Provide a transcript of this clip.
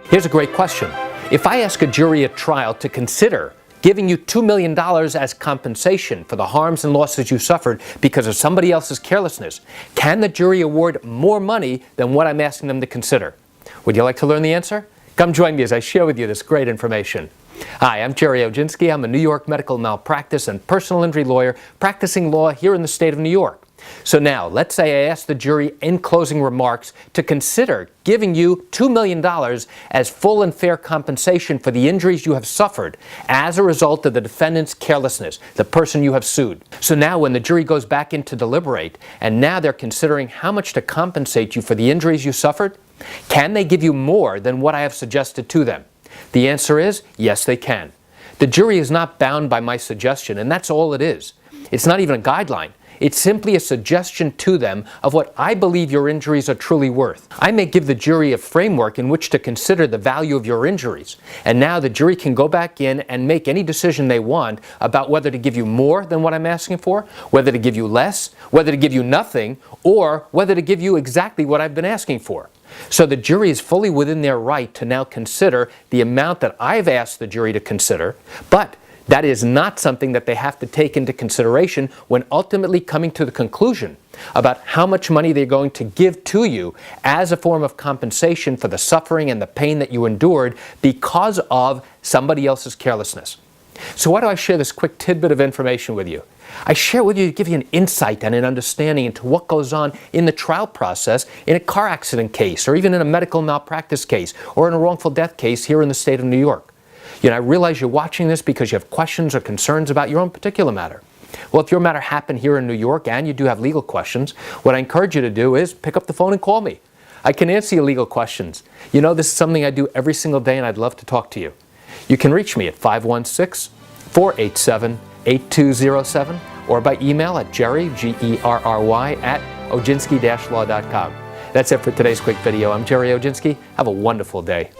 Here's a great question. If I ask a jury at trial to consider giving you $2 million as compensation for the harms and losses you suffered because of somebody else's carelessness, can the jury award more money than what I'm asking them to consider? Would you like to learn the answer? Come join me as I share with you this great information. Hi, I'm Gerry Oginski. I'm a New York medical malpractice and personal injury lawyer practicing law here in the state of New York. So now, let's say I ask the jury in closing remarks to consider giving you $2 million as full and fair compensation for the injuries you have suffered as a result of the defendant's carelessness, the person you have sued. So now when the jury goes back in to deliberate, and now they're considering how much to compensate you for the injuries you suffered, can they give you more than what I have suggested to them? The answer is, yes, they can. The jury is not bound by my suggestion, and that's all it is. It's not even a guideline. It's simply a suggestion to them of what I believe your injuries are truly worth. I may give the jury a framework in which to consider the value of your injuries, and now the jury can go back in and make any decision they want about whether to give you more than what I'm asking for, whether to give you less, whether to give you nothing, or whether to give you exactly what I've been asking for. So the jury is fully within their right to now consider the amount that I've asked the jury to consider, but that is not something that they have to take into consideration when ultimately coming to the conclusion about how much money they're going to give to you as a form of compensation for the suffering and the pain that you endured because of somebody else's carelessness. So why do I share this quick tidbit of information with you? I share it with you to give you an insight and an understanding into what goes on in the trial process in a car accident case, or even in a medical malpractice case, or in a wrongful death case here in the state of New York. You know, I realize you're watching this because you have questions or concerns about your own particular matter. Well, if your matter happened here in New York and you do have legal questions, what I encourage you to do is pick up the phone and call me. I can answer your legal questions. You know, this is something I do every single day, and I'd love to talk to you. You can reach me at 516-487-8207 or by email at Gerry, G-E-R-R-Y, at oginski-law.com. That's it for today's quick video. I'm Gerry Oginski. Have a wonderful day.